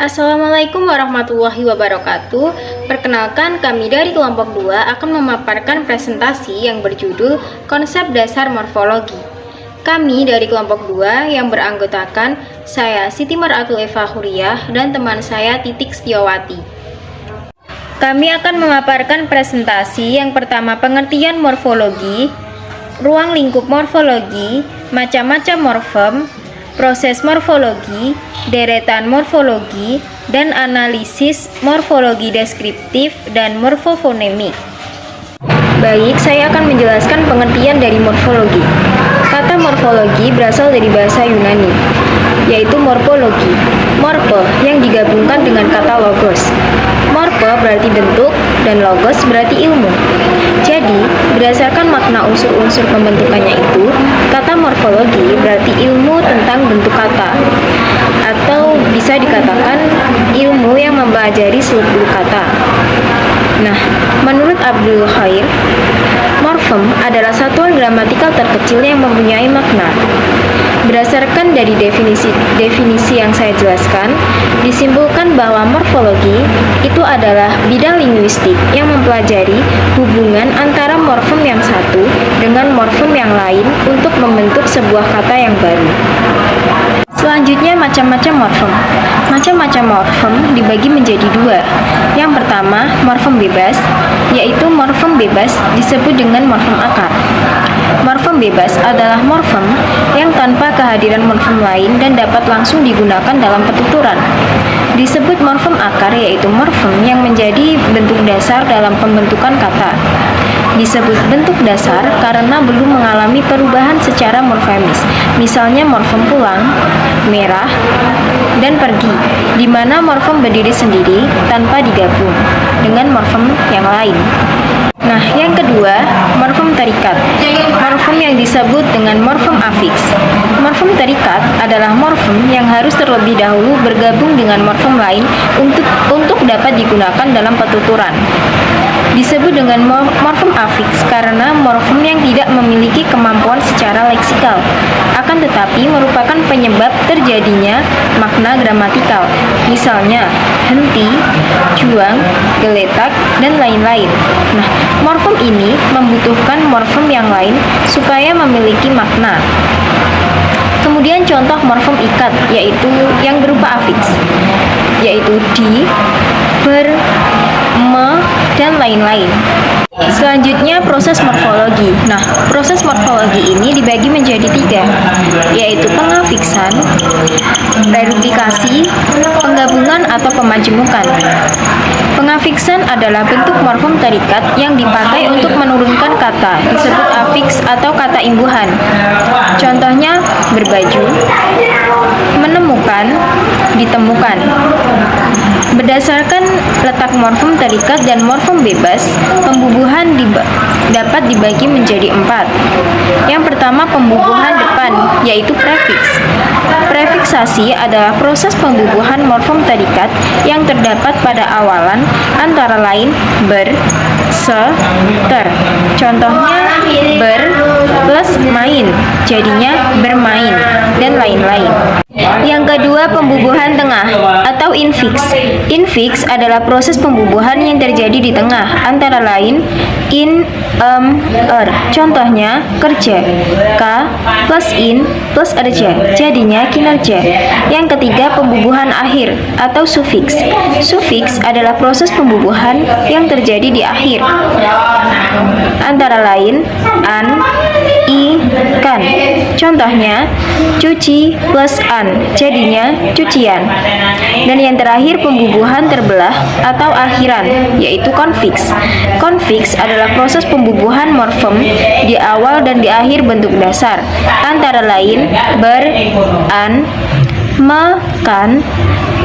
Assalamualaikum warahmatullahi wabarakatuh. Perkenalkan, kami dari kelompok 2 akan memaparkan presentasi yang berjudul Konsep Dasar Morfologi. Kami dari kelompok 2 yang beranggotakan saya Siti Maratul Eva Huriyah dan teman saya Titik Setiawati. Kami akan memaparkan presentasi yang pertama, pengertian morfologi, ruang lingkup morfologi, macam-macam morfem, proses morfologi, deretan morfologi, dan analisis morfologi deskriptif dan morfofonemik. Baik, saya akan menjelaskan pengertian dari morfologi. Kata morfologi berasal dari bahasa Yunani, yaitu morphologi, morphe yang digabungkan dengan kata logos. Morphe berarti bentuk dan logos berarti ilmu. Jadi, berdasarkan makna unsur-unsur pembentukannya itu, kata morfologi berarti ilmu tentang bentuk kata, atau bisa dikatakan ilmu yang mempelajari seluk-beluk kata. Nah, menurut Abdul Khair, morfem adalah satuan gramatikal terkecil yang mempunyai makna. Berdasarkan dari definisi yang saya jelaskan, disimpulkan bahwa morfologi itu adalah bidang linguistik yang mempelajari hubungan antara morfem yang satu dengan morfem yang lain untuk membentuk sebuah kata yang baru. Selanjutnya, macam-macam morfem. Macam-macam morfem dibagi menjadi dua. Yang pertama, morfem bebas, yaitu morfem bebas disebut dengan morfem akar. Morfem bebas adalah morfem yang tanpa kehadiran morfem lain dan dapat langsung digunakan dalam penuturan. Disebut morfem akar, yaitu morfem yang menjadi bentuk dasar dalam pembentukan kata. Disebut bentuk dasar karena belum mengalami perubahan secara morfemis. Misalnya morfem pulang, merah, dan pergi, di mana morfem berdiri sendiri tanpa digabung dengan morfem yang lain. Nah, yang kedua, morfem terikat. Morfem yang disebut dengan morfem afiks. Morfem terikat adalah morfem yang harus terlebih dahulu bergabung dengan morfem lain untuk dapat digunakan dalam penuturan. Disebut dengan morfem afiks karena morfem yang tidak memiliki kemampuan secara leksikal, akan tetapi merupakan penyebab terjadinya makna gramatikal. Misalnya, henti, juang, geletak, dan lain-lain. Nah, morfem ini membutuhkan morfem yang lain supaya memiliki makna. Kemudian contoh morfem ikat, yaitu yang berupa afiks, yaitu di, ber, me, dan lain-lain. Selanjutnya, proses morfologi. Nah, proses morfologi ini dibagi menjadi tiga, yaitu pengafiksan, reduplifikasi, penggabungan atau pemajemukan. Pengafiksan adalah bentuk morfem terikat yang dipakai untuk menurunkan kata, disebut afiks atau kata imbuhan. Contohnya, berbaju, menemukan, ditemukan. Berdasarkan letak morfem terikat dan morfem bebas, pembubuhan dapat dibagi menjadi 4. Yang pertama, pembubuhan depan, yaitu prefiks. Prefiksasi adalah proses pembubuhan morfem terikat yang terdapat pada awalan antara lain ber, se, ter. Contohnya, ber plus main, jadinya bermain, dan lain-lain. Yang kedua, pembubuhan tengah atau infiks. Infiks adalah proses pembubuhan yang terjadi di tengah, antara lain in, er. Contohnya, kerja, k plus in plus erja, jadinya kinerja. Yang ketiga, pembubuhan akhir atau sufiks. Sufiks adalah proses pembubuhan yang terjadi di akhir, antara lain an, i, kan. Contohnya, cuci plus an, jadinya cucian. Dan yang terakhir, pembubuhan terbelah atau akhiran, yaitu konfiks. Konfiks adalah proses pembubuhan morfem di awal dan di akhir bentuk dasar, antara lain ber, an, me, kan,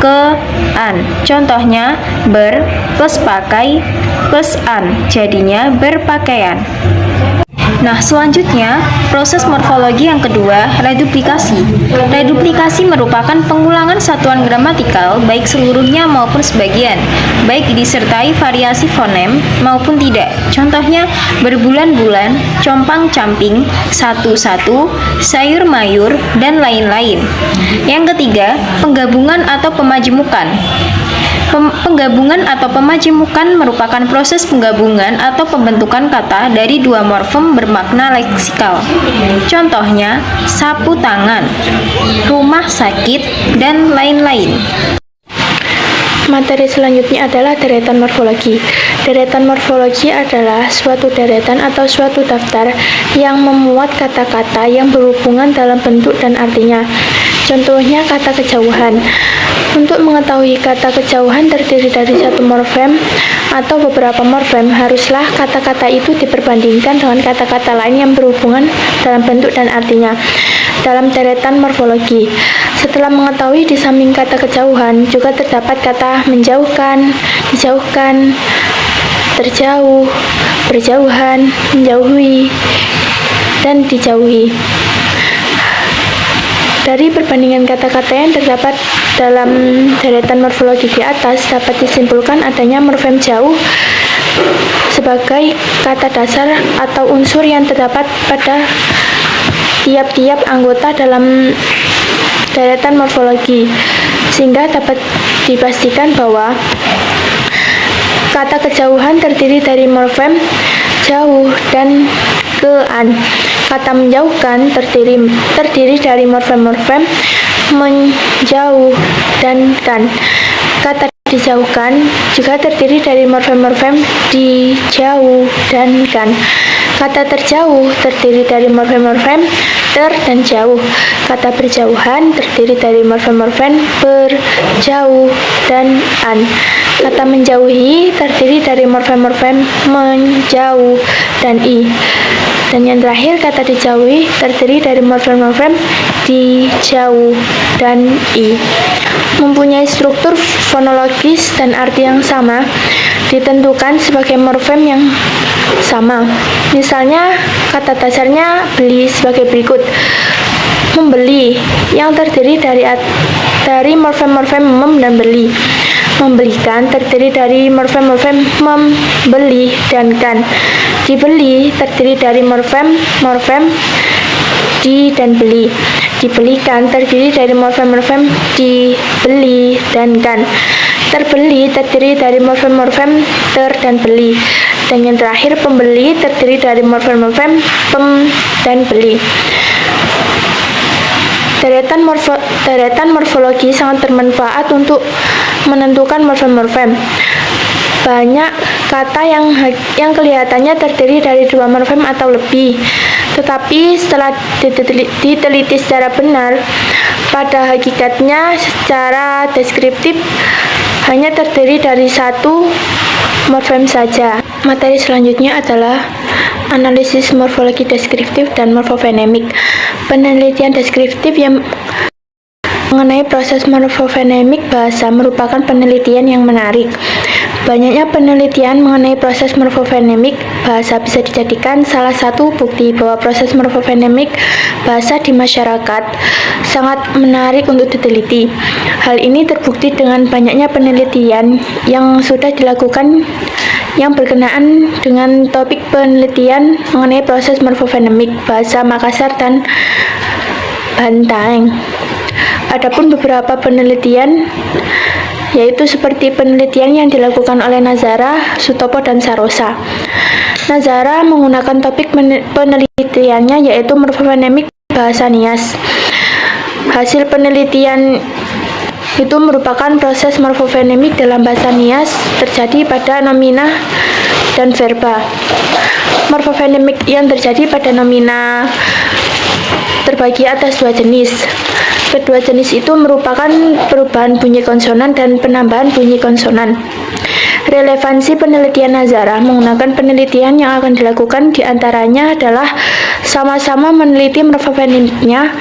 ke, an. Contohnya, ber plus pakai plus an, jadinya berpakaian. Nah, selanjutnya, proses morfologi yang kedua, reduplikasi. Reduplikasi merupakan pengulangan satuan gramatikal baik seluruhnya maupun sebagian, baik disertai variasi fonem maupun tidak. Contohnya, berbulan-bulan, compang-camping, satu-satu, sayur-mayur, dan lain-lain. Yang ketiga, penggabungan atau pemajemukan. Penggabungan atau pemajemukan merupakan proses penggabungan atau pembentukan kata dari dua morfem bermakna leksikal. Contohnya, sapu tangan, rumah sakit, dan lain-lain. Materi selanjutnya adalah deretan morfologi. Deretan morfologi adalah suatu deretan atau suatu daftar yang memuat kata-kata yang berhubungan dalam bentuk dan artinya. Contohnya kata kejauhan. Untuk mengetahui kata kejauhan terdiri dari satu morfem atau beberapa morfem, haruslah kata-kata itu diperbandingkan dengan kata-kata lain yang berhubungan dalam bentuk dan artinya dalam deretan morfologi. Setelah mengetahui di samping kata kejauhan, juga terdapat kata menjauhkan, dijauhkan, terjauh, berjauhan, menjauhi, dan dijauhi. Dari perbandingan kata-kata yang terdapat dalam deretan morfologi di atas, dapat disimpulkan adanya morfem jauh sebagai kata dasar atau unsur yang terdapat pada tiap-tiap anggota dalam deretan morfologi, sehingga dapat dipastikan bahwa kata kejauhan terdiri dari morfem jauh dan ke-an. Kata menjauhkan terdiri dari morfem-morfem menjauh dan kan. Kata dijauhkan juga terdiri dari morfem-morfem dijauh dan kan. Kata terjauh terdiri dari morfem-morfem ter dan jauh. Kata berjauhan terdiri dari morfem-morfem berjauh dan an. Kata menjauhi terdiri dari morfem-morfem menjauh dan i. Dan yang terakhir, kata dijauhi terdiri dari morfem-morfem dijauh dan i. Mempunyai struktur fonologis dan arti yang sama, ditentukan sebagai morfem yang sama. Misalnya, kata dasarnya beli sebagai berikut. Membeli, yang terdiri dari morfem-morfem mem dan beli. Membelikan terdiri dari morfem-morfem membeli dan kan. Dibeli terdiri dari morfem-morfem di dan beli. Dibelikan terdiri dari morfem-morfem dibeli dan kan. Terbeli terdiri dari morfem-morfem ter dan beli. Dan yang terakhir, pembeli terdiri dari morfem-morfem pem dan beli. Deretan morfologi sangat bermanfaat untuk menentukan morfem-morfem. Banyak kata yang kelihatannya terdiri dari dua morfem atau lebih, tetapi setelah diteliti secara benar, pada hakikatnya secara deskriptif hanya terdiri dari satu morfem saja. Materi selanjutnya adalah analisis morfologi deskriptif dan morfofonemik. Penelitian deskriptif yang mengenai proses morfofonemik bahasa merupakan penelitian yang menarik. Banyaknya penelitian mengenai proses morfofonemik bahasa bisa dijadikan salah satu bukti bahwa proses morfofonemik bahasa di masyarakat sangat menarik untuk diteliti. Hal ini terbukti dengan banyaknya penelitian yang sudah dilakukan yang berkenaan dengan topik penelitian mengenai proses morfofonemik bahasa Makassar dan Bantaeng. Adapun beberapa penelitian yaitu seperti penelitian yang dilakukan oleh Nazara, Sutopo, dan Sarosa. Nazara menggunakan topik penelitiannya yaitu morfofonemik bahasa Nias. Hasil penelitian itu merupakan proses morfofonemik dalam bahasa Nias terjadi pada nomina dan verba. Morfofonemik yang terjadi pada nomina terbagi atas dua jenis. Kedua jenis itu merupakan perubahan bunyi konsonan dan penambahan bunyi konsonan. Relevansi penelitian Nazara menggunakan penelitian yang akan dilakukan diantaranya adalah sama-sama meneliti morfofonemiknya,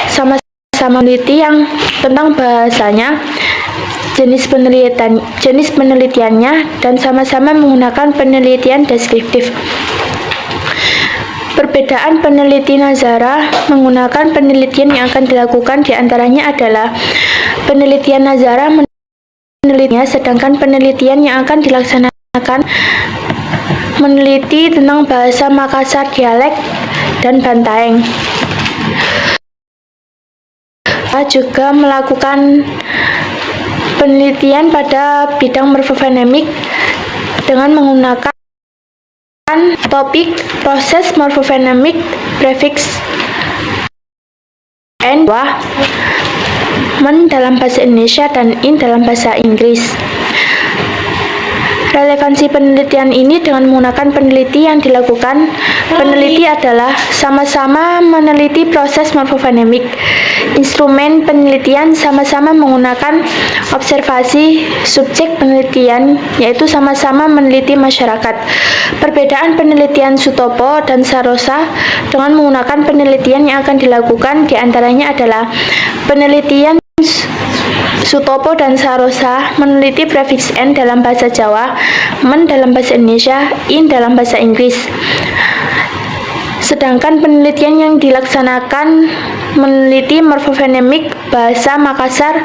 sama-sama meneliti yang tentang bahasanya, jenis penelitiannya, dan sama-sama menggunakan penelitian deskriptif. Perbedaan peneliti Nazara menggunakan penelitian yang akan dilakukan diantaranya adalah penelitian Nazara menelitinya, sedangkan penelitian yang akan dilaksanakan meneliti tentang bahasa Makassar dialek dan Bantaeng. Juga melakukan penelitian pada bidang morfofonemik dengan menggunakan topik proses morfofonemik prefix n men dalam bahasa Indonesia dan in dalam bahasa Inggris. Relevansi penelitian ini dengan menggunakan peneliti yang dilakukan peneliti adalah sama-sama meneliti proses morfofonemik. Instrumen penelitian sama-sama menggunakan observasi subjek penelitian, yaitu sama-sama meneliti masyarakat. Perbedaan penelitian Sutopo dan Sarosa dengan menggunakan penelitian yang akan dilakukan diantaranya adalah penelitian Sutopo dan Sarosa meneliti prefiks n dalam bahasa Jawa, men dalam bahasa Indonesia, in dalam bahasa Inggris. Sedangkan penelitian yang dilaksanakan meneliti morfofonemik bahasa Makassar,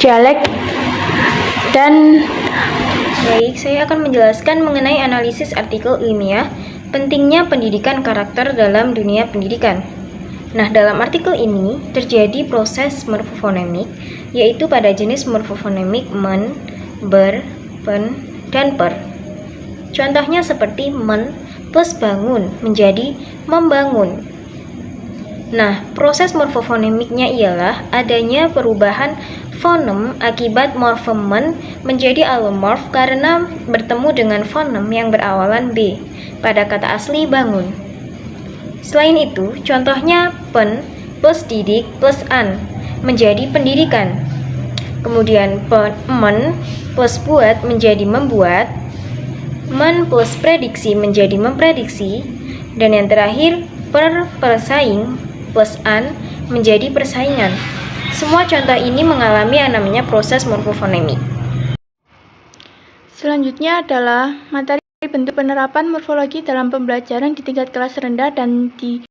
dialek, dan Baik, saya akan menjelaskan mengenai analisis artikel ilmiah, pentingnya pendidikan karakter dalam dunia pendidikan. Nah, dalam artikel ini terjadi proses morfofonemik, yaitu pada jenis morfofonemik men, ber, pen, dan per. Contohnya seperti men plus bangun menjadi membangun. Nah, proses morfofonemiknya ialah adanya perubahan fonem akibat morfem men menjadi allomorf karena bertemu dengan fonem yang berawalan b pada kata asli bangun. Selain itu, contohnya pen plus didik plus an menjadi pendidikan. Kemudian men plus buat menjadi membuat, men plus prediksi menjadi memprediksi, dan yang terakhir persaing plus an menjadi persaingan. Semua contoh ini mengalami yang namanya proses morfofonemik. selanjutnya adalah materi bentuk penerapan morfologi dalam pembelajaran di tingkat kelas rendah dan di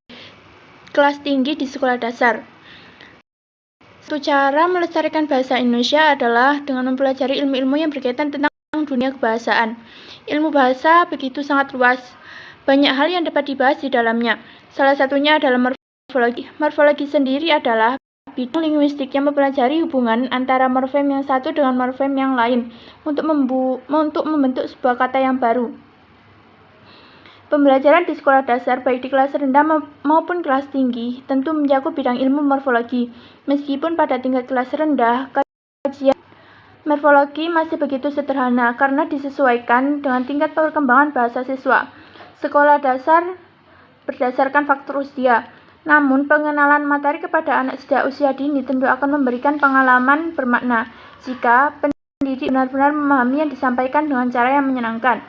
kelas tinggi di sekolah dasar. Satu cara melestarikan bahasa Indonesia adalah dengan mempelajari ilmu-ilmu yang berkaitan tentang dunia kebahasaan. Ilmu bahasa begitu sangat luas, banyak hal yang dapat dibahas di dalamnya. Salah satunya adalah morfologi. Morfologi sendiri adalah bidang linguistik yang mempelajari hubungan antara morfem yang satu dengan morfem yang lain untuk membentuk sebuah kata yang baru. Pembelajaran di sekolah dasar, baik di kelas rendah maupun kelas tinggi, tentu mencakup bidang ilmu morfologi. Meskipun pada tingkat kelas rendah, kajian morfologi masih begitu sederhana karena disesuaikan dengan tingkat perkembangan bahasa siswa. Sekolah dasar berdasarkan faktor usia. Namun, pengenalan materi kepada anak sejak usia dini tentu akan memberikan pengalaman bermakna jika pendidik benar-benar memahami yang disampaikan dengan cara yang menyenangkan.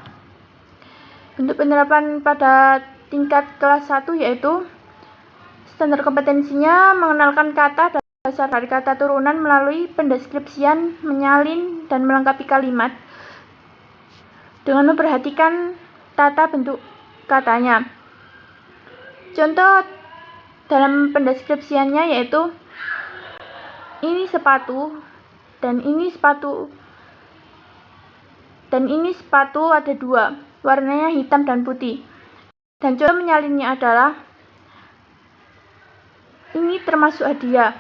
Bentuk penerapan pada tingkat kelas 1 yaitu standar kompetensinya mengenalkan kata dasar dari kata turunan melalui pendeskripsian, menyalin, dan melengkapi kalimat dengan memperhatikan tata bentuk katanya. Contoh dalam pendeskripsiannya yaitu ini sepatu dan ini sepatu ada dua, warnanya hitam dan putih. Dan contoh menyalinnya adalah ini termasuk hadiah.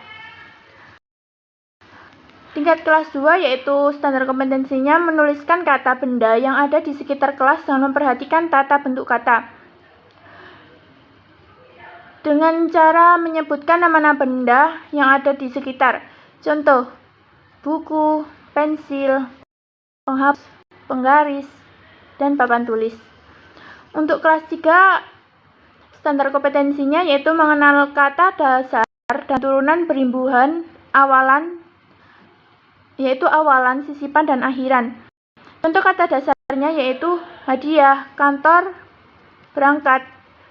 Tingkat kelas 2 yaitu standar kompetensinya menuliskan kata benda yang ada di sekitar kelas dengan memperhatikan tata bentuk kata. Dengan cara menyebutkan nama-nama benda yang ada di sekitar. Contoh, buku, pensil, penghapus, penggaris, dan papan tulis. Untuk kelas 3, standar kompetensinya yaitu mengenal kata dasar dan turunan berimbuhan, awalan, yaitu awalan, sisipan, dan akhiran. Contoh kata dasarnya yaitu hadiah, kantor, berangkat,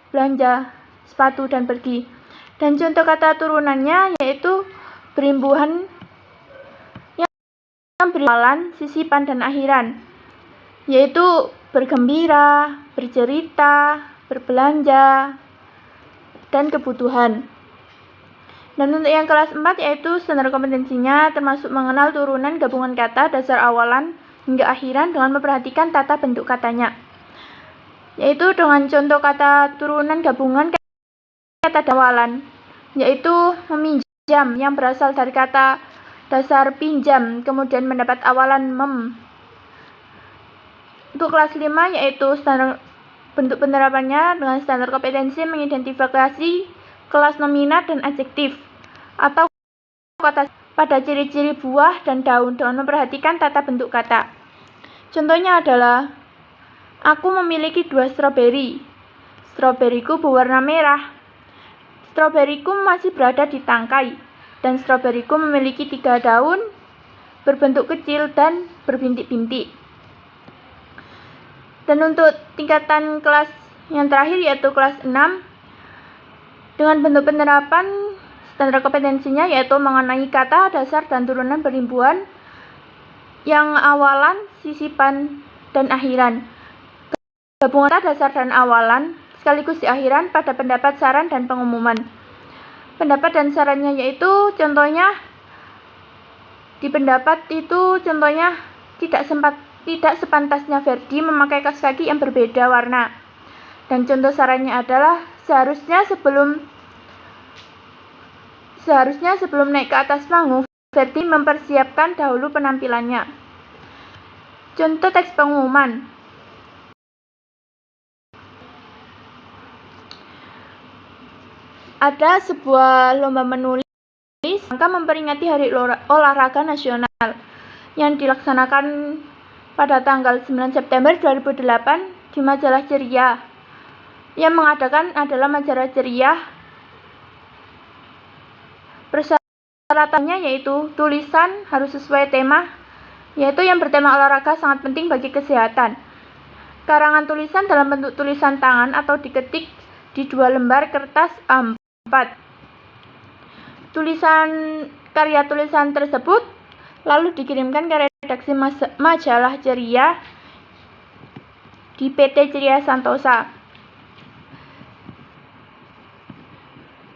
belanja, sepatu, dan pergi. Dan contoh kata turunannya yaitu berimbuhan yang berawalan, sisipan, dan akhiran, yaitu bergembira, bercerita, berbelanja, dan kebutuhan. Dan untuk yang kelas 4 yaitu standar kompetensinya termasuk mengenal turunan gabungan kata dasar awalan hingga akhiran dengan memperhatikan tata bentuk katanya. Yaitu dengan contoh kata turunan gabungan kata awalan, yaitu meminjam yang berasal dari kata dasar pinjam kemudian mendapat awalan mem. Untuk kelas 5 yaitu standar bentuk penerapannya dengan standar kompetensi mengidentifikasi kelas nominat dan adjektif atau kata pada ciri-ciri buah dan daun dengan memperhatikan tata bentuk kata. Contohnya adalah aku memiliki 2 stroberi. Stroberiku berwarna merah. Stroberiku masih berada di tangkai dan stroberiku memiliki 3 daun berbentuk kecil dan berbintik-bintik. Dan untuk tingkatan kelas yang terakhir yaitu kelas 6 dengan bentuk penerapan standar kompetensinya yaitu mengenai kata dasar dan turunan perimbuhan yang awalan, sisipan, dan akhiran. Gabungan kata dasar dan awalan sekaligus di akhiran pada pendapat, saran, dan pengumuman. Pendapat dan sarannya yaitu contohnya di pendapat itu contohnya tidak sepantasnya Verdi memakai kaos kaki yang berbeda warna. Dan contoh sarannya adalah seharusnya sebelum naik ke atas panggung, Verdi mempersiapkan dahulu penampilannya. Contoh teks pengumuman. Ada sebuah lomba menulis rangka memperingati Hari Olahraga Nasional yang dilaksanakan pada tanggal 9 September 2008 di majalah Ceria. Yang mengadakan adalah majalah Ceria. Persyaratannya yaitu tulisan harus sesuai tema, yaitu yang bertema olahraga sangat penting bagi kesehatan. Karangan tulisan dalam bentuk tulisan tangan atau diketik di 2 lembar kertas A4. Karya tulisan tersebut lalu dikirimkan ke redaksi majalah Ceria di PT Ceria Santosa.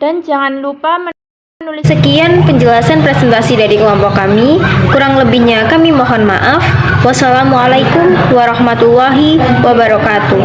Dan jangan lupa menulis. Sekian penjelasan presentasi dari kelompok kami. Kurang lebihnya kami mohon maaf. Wassalamualaikum warahmatullahi wabarakatuh.